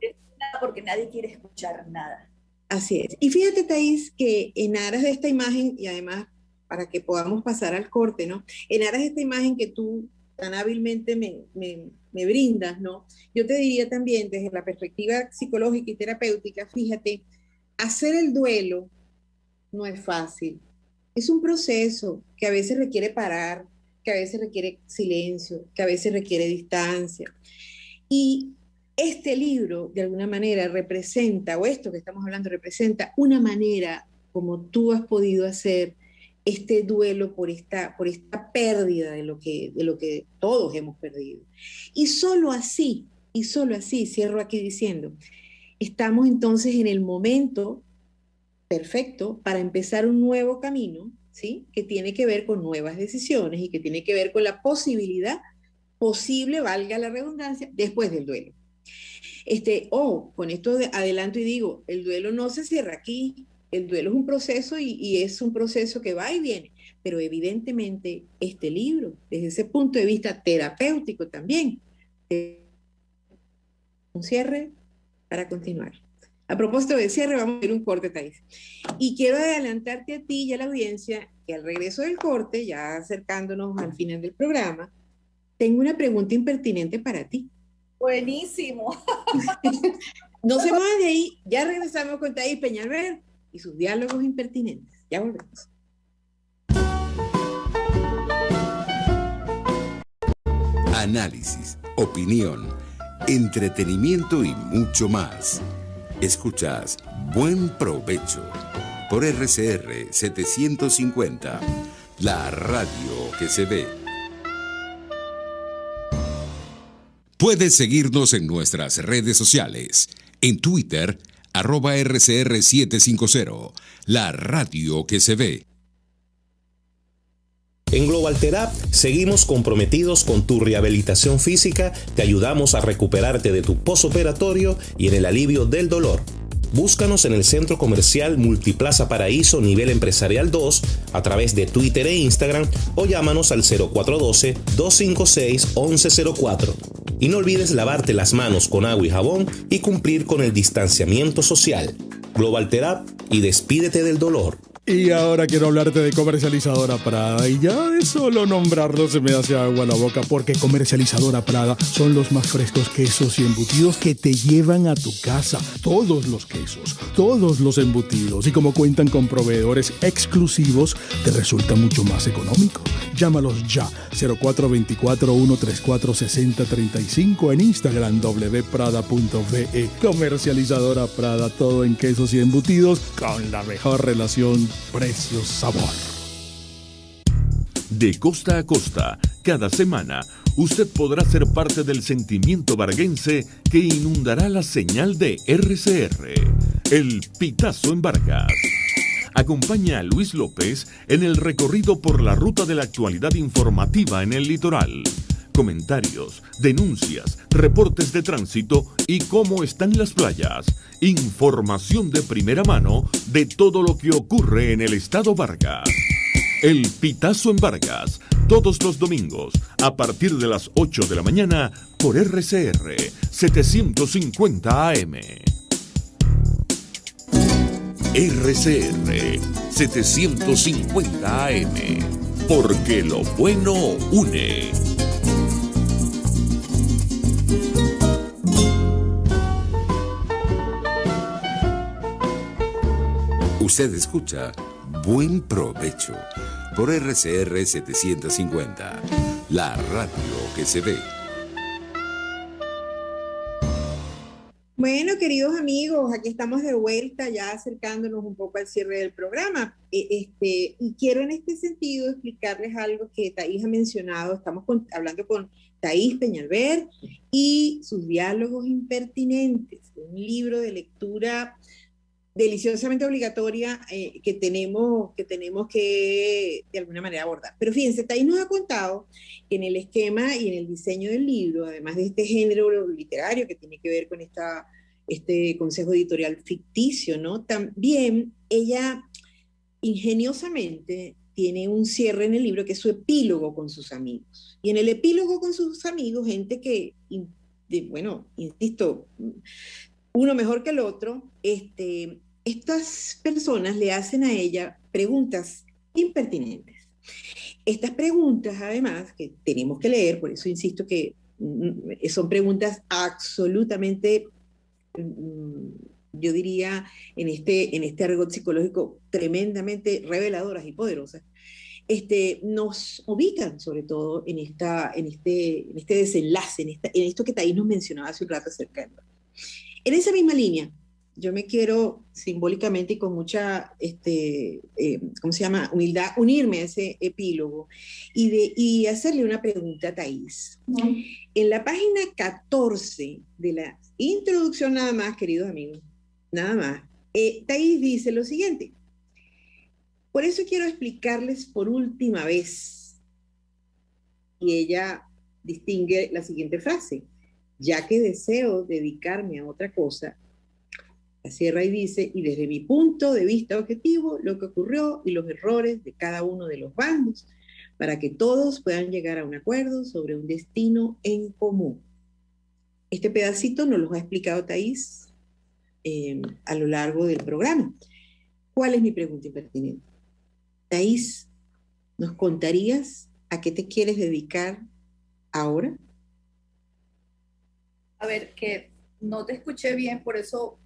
porque nadie quiere escuchar nada. Así es. Y fíjate, Thais, que en aras de esta imagen, y además para que podamos pasar al corte, ¿no? En aras de esta imagen que tú tan hábilmente me brindas, ¿no? Yo te diría también, desde la perspectiva psicológica y terapéutica, fíjate, hacer el duelo no es fácil. Es un proceso que a veces requiere parar, que a veces requiere silencio, que a veces requiere distancia. Y este libro, de alguna manera, representa, o esto que estamos hablando, representa una manera como tú has podido hacer este duelo por esta pérdida de lo que todos hemos perdido. Y solo así, cierro aquí diciendo, estamos entonces en el momento perfecto para empezar un nuevo camino, ¿sí? Que tiene que ver con nuevas decisiones y que tiene que ver con la posibilidad posible, valga la redundancia, después del duelo. Con esto adelanto y digo, el duelo no se cierra aquí. El duelo es un proceso y es un proceso que va y viene, pero evidentemente este libro, desde ese punto de vista terapéutico también, un cierre para continuar. A propósito de cierre, vamos a ver un corte, Thais. Y quiero adelantarte a ti y a la audiencia que al regreso del corte, ya acercándonos al final del programa, tengo una pregunta impertinente para ti. Buenísimo. No se muevan de ahí, ya regresamos con Thais Peñalver y sus diálogos impertinentes. Ya volvemos. Análisis, opinión, entretenimiento y mucho más. Escuchas Buen Provecho por RCR 750, la radio que se ve. Puedes seguirnos en nuestras redes sociales. En Twitter, @RCR750, la radio que se ve. En Global Therapy seguimos comprometidos con tu rehabilitación física, te ayudamos a recuperarte de tu posoperatorio y en el alivio del dolor. Búscanos en el Centro Comercial Multiplaza Paraíso Nivel Empresarial 2 a través de Twitter e Instagram o llámanos al 0412-256-1104. Y no olvides lavarte las manos con agua y jabón y cumplir con el distanciamiento social. Global Therapy y despídete del dolor. Y ahora quiero hablarte de Comercializadora Prada, y ya de solo nombrarlo se me hace agua la boca, porque Comercializadora Prada son los más frescos quesos y embutidos que te llevan a tu casa. Todos los quesos, todos los embutidos, y como cuentan con proveedores exclusivos, te resulta mucho más económico. Llámalos ya, 0424-134-6035, en Instagram wprada.ve. Comercializadora Prada, todo en quesos y embutidos con la mejor relación precio-sabor. De costa a costa, cada semana, usted podrá ser parte del sentimiento varguense que inundará la señal de RCR, el Pitazo en Vargas. Acompaña a Luis López en el recorrido por la ruta de la actualidad informativa en el litoral. Comentarios, denuncias, reportes de tránsito y cómo están las playas. Información de primera mano de todo lo que ocurre en el estado Vargas. El Pitazo en Vargas, todos los domingos, a partir de las 8 de la mañana, por RCR 750 AM. RCR 750 AM, porque lo bueno une. Usted escucha Buen Provecho por RCR 750, la radio que se ve. Bueno, queridos amigos, aquí estamos de vuelta, ya acercándonos un poco al cierre del programa. Y quiero en este sentido explicarles algo que Thaís ha mencionado. Estamos hablando con Thaís Peñalver y sus diálogos impertinentes, un libro de lectura deliciosamente obligatoria que tenemos que de alguna manera abordar. Pero fíjense, Thaís nos ha contado que en el esquema y en el diseño del libro, además de este género literario que tiene que ver con este consejo editorial ficticio, ¿no? También ella ingeniosamente tiene un cierre en el libro que es su epílogo con sus amigos. Y en el epílogo con sus amigos, gente que, bueno, insisto, uno mejor que el otro, estas personas le hacen a ella preguntas impertinentes. Estas preguntas, además, que tenemos que leer, por eso insisto que son preguntas absolutamente, yo diría, en este argot psicológico, tremendamente reveladoras y poderosas, nos ubican sobre todo en este desenlace, en esto que Thaís nos mencionaba hace un rato acerca de... En esa misma línea, yo me quiero simbólicamente y con mucha, humildad, unirme a ese epílogo y hacerle una pregunta a Thaís. En la página 14 de la introducción nada más, queridos amigos, nada más, Thaís dice lo siguiente: por eso quiero explicarles por última vez, y ella distingue la siguiente frase: ya que deseo dedicarme a otra cosa, la cierra y dice, y desde mi punto de vista objetivo, lo que ocurrió y los errores de cada uno de los bandos, para que todos puedan llegar a un acuerdo sobre un destino en común. Este pedacito nos lo ha explicado Thaís a lo largo del programa. ¿Cuál es mi pregunta impertinente? Thaís, ¿nos contarías a qué te quieres dedicar ahora? A ver, que no te escuché bien, por eso,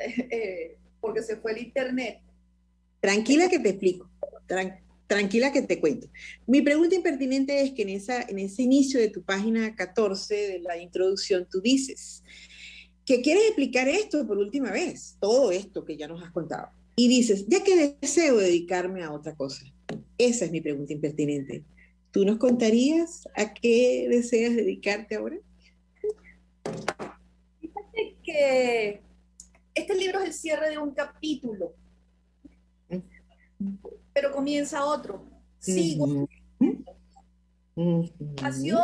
porque se fue el internet. Tranquila que te explico, tranquila que te cuento. Mi pregunta impertinente es que en ese inicio de tu página 14 de la introducción tú dices que quieres explicar esto por última vez, todo esto que ya nos has contado. Y dices, ya que deseo dedicarme a otra cosa. Esa es mi pregunta impertinente. ¿Tú nos contarías a qué deseas dedicarte ahora? que este libro es el cierre de un capítulo, pero comienza otro. Sigo. Pasión,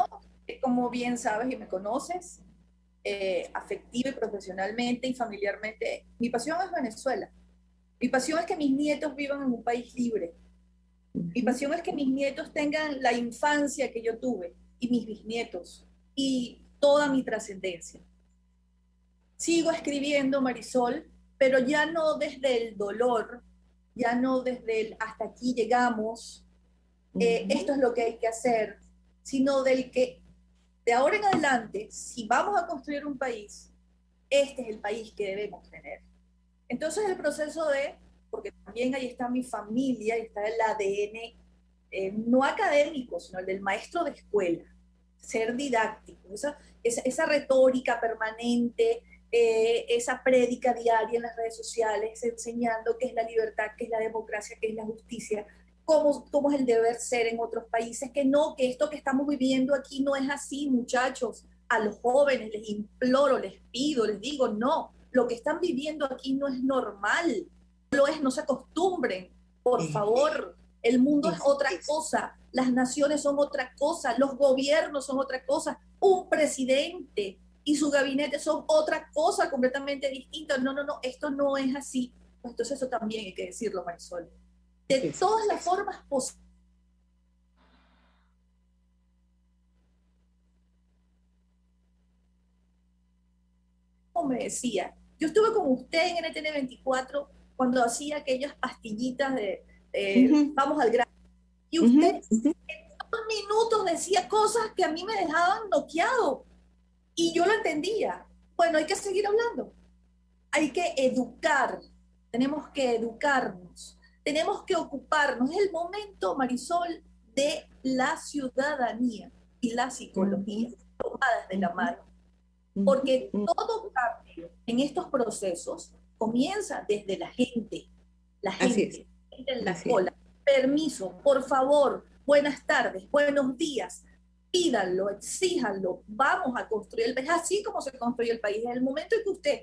como bien sabes y me conoces, afectiva y profesionalmente y familiarmente, mi pasión es Venezuela. Mi pasión es que mis nietos vivan en un país libre. Mi pasión es que mis nietos tengan la infancia que yo tuve y mis bisnietos y toda mi trascendencia. Sigo escribiendo, Marisol, pero ya no desde el dolor, ya no desde el hasta aquí llegamos, esto es lo que hay que hacer, sino del que de ahora en adelante, si vamos a construir un país, este es el país que debemos tener. Entonces el proceso porque también ahí está mi familia, y está el ADN, no académico, sino el del maestro de escuela, ser didáctico, esa retórica permanente, esa prédica diaria en las redes sociales, enseñando qué es la libertad, qué es la democracia, qué es la justicia, cómo es el deber ser en otros países, que esto que estamos viviendo aquí no es así, muchachos. A los jóvenes les imploro, les pido, les digo, no, lo que están viviendo aquí no es normal, no se acostumbren, por favor. El mundo es otra cosa, las naciones son otra cosa, los gobiernos son otra cosa, un presidente y su gabinete son otra cosa completamente distinta. No, esto no es así. Entonces eso también hay que decirlo, Marisol. De todas las formas posibles. Como me decía, yo estuve con usted en NTN 24 cuando hacía aquellas pastillitas de vamos al grano. Y usted en 2 minutos decía cosas que a mí me dejaban noqueado. Y yo lo entendía. Bueno, hay que seguir hablando. Hay que educar. Tenemos que educarnos. Tenemos que ocuparnos. Es el momento, Marisol, de la ciudadanía y la psicología tomadas de la mano. Porque todo cambio en estos procesos comienza desde la gente. La gente en la cola. Permiso, por favor, buenas tardes, buenos días. Pídanlo, exíjanlo, vamos a construir el país, así como se construye el país. En el momento en que usted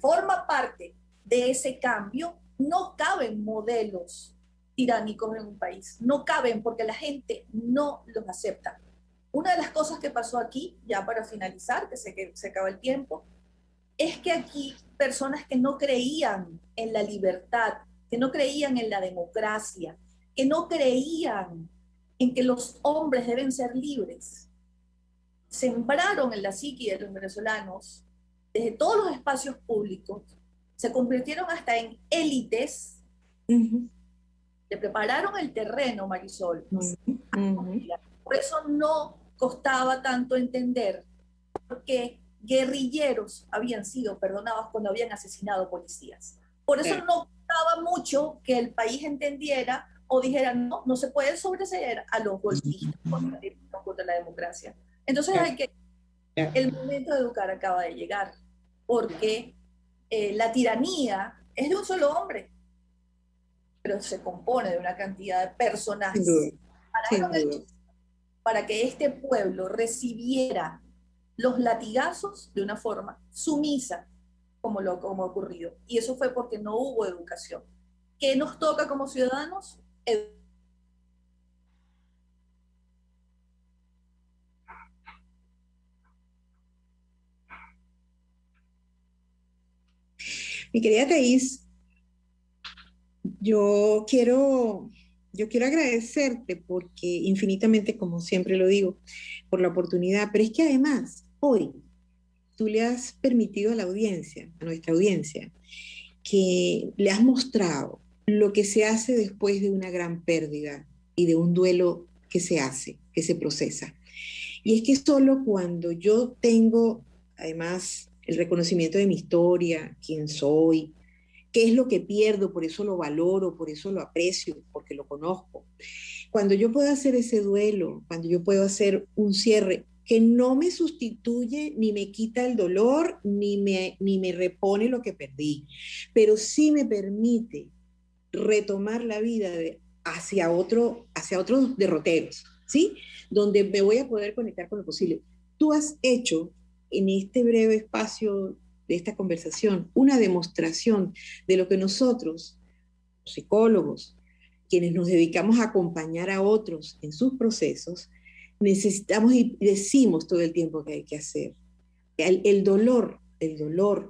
forma parte de ese cambio, no caben modelos tiránicos en un país, no caben porque la gente no los acepta. Una de las cosas que pasó aquí, ya para finalizar, que se acaba el tiempo, es que aquí personas que no creían en la libertad, que no creían en la democracia, que no creían en que los hombres deben ser libres, sembraron en la psique de los venezolanos, desde todos los espacios públicos, se convirtieron hasta en élites, le prepararon el terreno, Marisol. Por eso no costaba tanto entender por qué guerrilleros habían sido perdonados cuando habían asesinado policías. Por eso no costaba mucho que el país entendiera o dijeran, no se puede sobreseer a los golpistas contra la democracia. Entonces el momento de educar acaba de llegar, porque la tiranía es de un solo hombre, pero se compone de una cantidad de personajes para que este pueblo recibiera los latigazos de una forma sumisa, como ha ocurrido. Y eso fue porque no hubo educación. ¿Qué nos toca como ciudadanos? Mi querida Thaís, yo quiero agradecerte porque infinitamente, como siempre lo digo, por la oportunidad, pero es que además hoy tú le has permitido a la audiencia, a nuestra audiencia, que le has mostrado lo que se hace después de una gran pérdida y de un duelo que se hace, que se procesa. Y es que solo cuando yo tengo, además, el reconocimiento de mi historia, quién soy, qué es lo que pierdo, por eso lo valoro, por eso lo aprecio, porque lo conozco. Cuando yo puedo hacer ese duelo, cuando yo puedo hacer un cierre que no me sustituye ni me quita el dolor, ni me repone lo que perdí, pero sí me permite retomar la vida hacia otros derroteros, ¿sí? Donde me voy a poder conectar con lo posible. Tú has hecho en este breve espacio de esta conversación una demostración de lo que nosotros, los psicólogos, quienes nos dedicamos a acompañar a otros en sus procesos, necesitamos y decimos todo el tiempo que hay que hacer. El dolor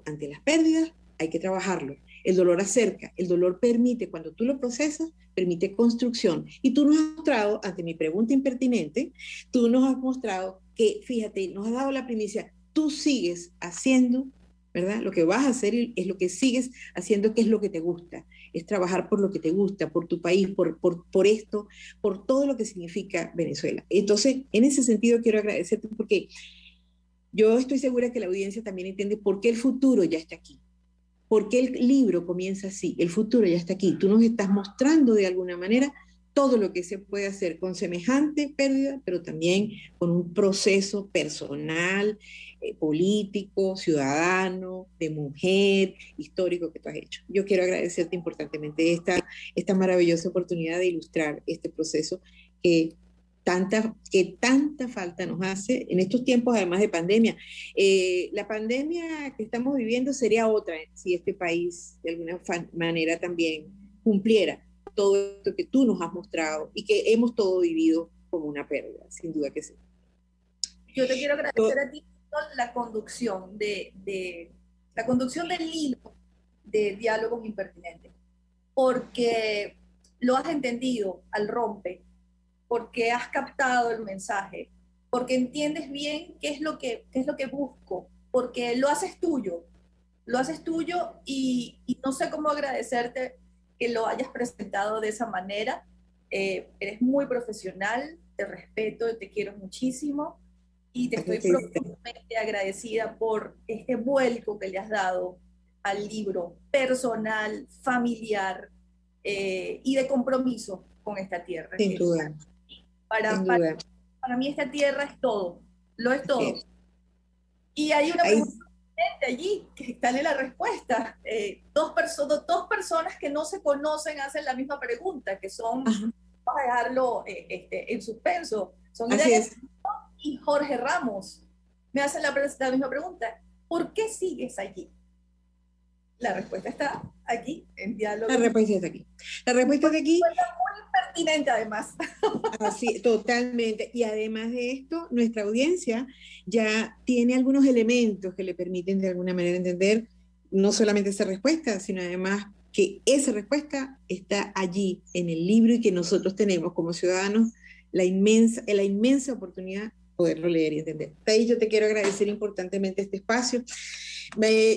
ante las pérdidas hay que trabajarlo. El dolor acerca, el dolor permite, cuando tú lo procesas, permite construcción. Y tú nos has mostrado, ante mi pregunta impertinente, tú nos has mostrado que, fíjate, nos has dado la primicia, tú sigues haciendo, ¿verdad? Lo que vas a hacer es lo que sigues haciendo, que es lo que te gusta. Es trabajar por lo que te gusta, por tu país, por esto, por todo lo que significa Venezuela. Entonces, en ese sentido quiero agradecerte porque yo estoy segura que la audiencia también entiende por qué el futuro ya está aquí. ¿Por qué el libro comienza así? El futuro ya está aquí. Tú nos estás mostrando de alguna manera todo lo que se puede hacer con semejante pérdida, pero también con un proceso personal, político, ciudadano, de mujer, histórico que tú has hecho. Yo quiero agradecerte importantemente esta maravillosa oportunidad de ilustrar este proceso que tanta falta nos hace en estos tiempos, además de pandemia. La pandemia que estamos viviendo sería otra si este país de alguna manera también cumpliera todo esto que tú nos has mostrado y que hemos todo vivido como una pérdida, sin duda que sí. Yo te quiero agradecer a ti la conducción la conducción del hilo de Diálogos Impertinentes, porque lo has entendido al rompe, porque has captado el mensaje, porque entiendes bien qué es lo que busco, porque lo haces tuyo y no sé cómo agradecerte que lo hayas presentado de esa manera. Eres muy profesional, te respeto, te quiero muchísimo y te estoy profundamente agradecida por este vuelco que le has dado al libro personal, familiar y de compromiso con esta tierra. Sin duda. Para mí esta tierra es todo, lo es todo. Sí. Y hay una pregunta allí que está en la respuesta. Dos personas que no se conocen hacen la misma pregunta, que son, vamos a dejarlo en suspenso, son Irene y Jorge Ramos. Me hacen la misma pregunta, ¿por qué sigues allí? La respuesta está aquí, en Diálogo. La respuesta está aquí. La respuesta está aquí. Muy pertinente, además. Así, totalmente. Y además de esto, nuestra audiencia ya tiene algunos elementos que le permiten de alguna manera entender no solamente esa respuesta, sino además que esa respuesta está allí en el libro y que nosotros tenemos como ciudadanos la inmensa oportunidad de poderlo leer y entender. Ahí yo te quiero agradecer importantemente este espacio.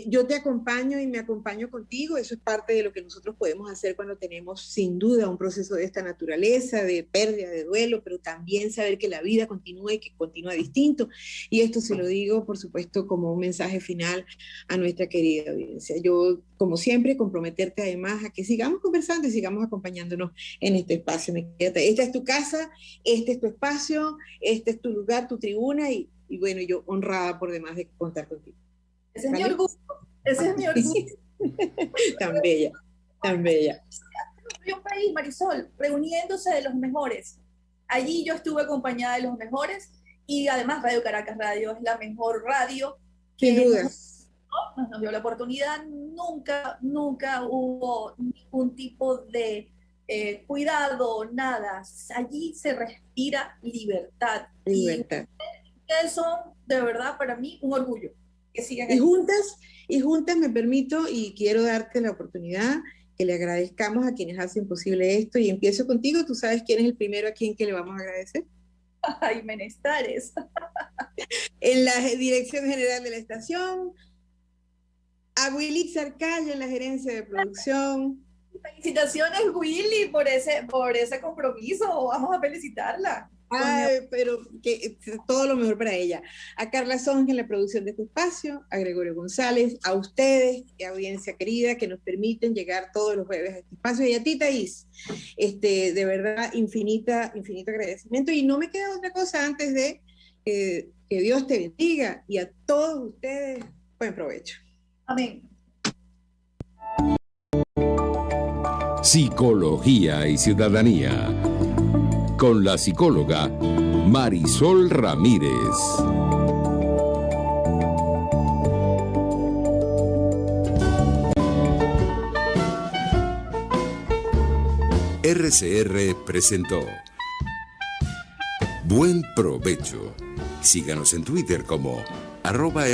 Yo te acompaño y me acompaño contigo, eso es parte de lo que nosotros podemos hacer cuando tenemos sin duda un proceso de esta naturaleza, de pérdida, de duelo, pero también saber que la vida continúa y que continúa distinto. Y esto se lo digo, por supuesto, como un mensaje final a nuestra querida audiencia. Yo, como siempre, comprometerte además a que sigamos conversando y sigamos acompañándonos en este espacio. Esta es tu casa, este es tu espacio, este es tu lugar, tu tribuna y bueno, yo honrada por demás de contar contigo. Ese es mi orgullo. Ese es mi orgullo. Tan bella, tan bella. Un país, Marisol, reuniéndose de los mejores. Allí yo estuve acompañada de los mejores y además Radio Caracas Radio es la mejor radio. Sin duda. Nos dio la oportunidad. Nunca hubo ningún tipo de cuidado, nada. Allí se respira libertad. Libertad. Y ustedes son, de verdad, para mí, un orgullo. Y juntas me permito y quiero darte la oportunidad que le agradezcamos a quienes hacen posible esto y empiezo contigo. ¿Tú sabes quién es el primero a quien que le vamos a agradecer? Ay, Menestares. En la dirección general de la estación, a Willy Zarcayo en la gerencia de producción. Felicitaciones, Willy, por ese compromiso. Vamos a felicitarla. Ay, pero que todo lo mejor para ella. A Carla Songe en la producción de este espacio, a Gregorio González, a ustedes, audiencia querida, que nos permiten llegar todos los jueves a este espacio, y a ti, Thaís, de verdad, infinito agradecimiento, y no me queda otra cosa antes de que Dios te bendiga, y a todos ustedes, buen provecho. Amén. Psicología y ciudadanía, con la psicóloga Marisol Ramírez. RCR presentó Buen Provecho. Síganos en Twitter como @RCR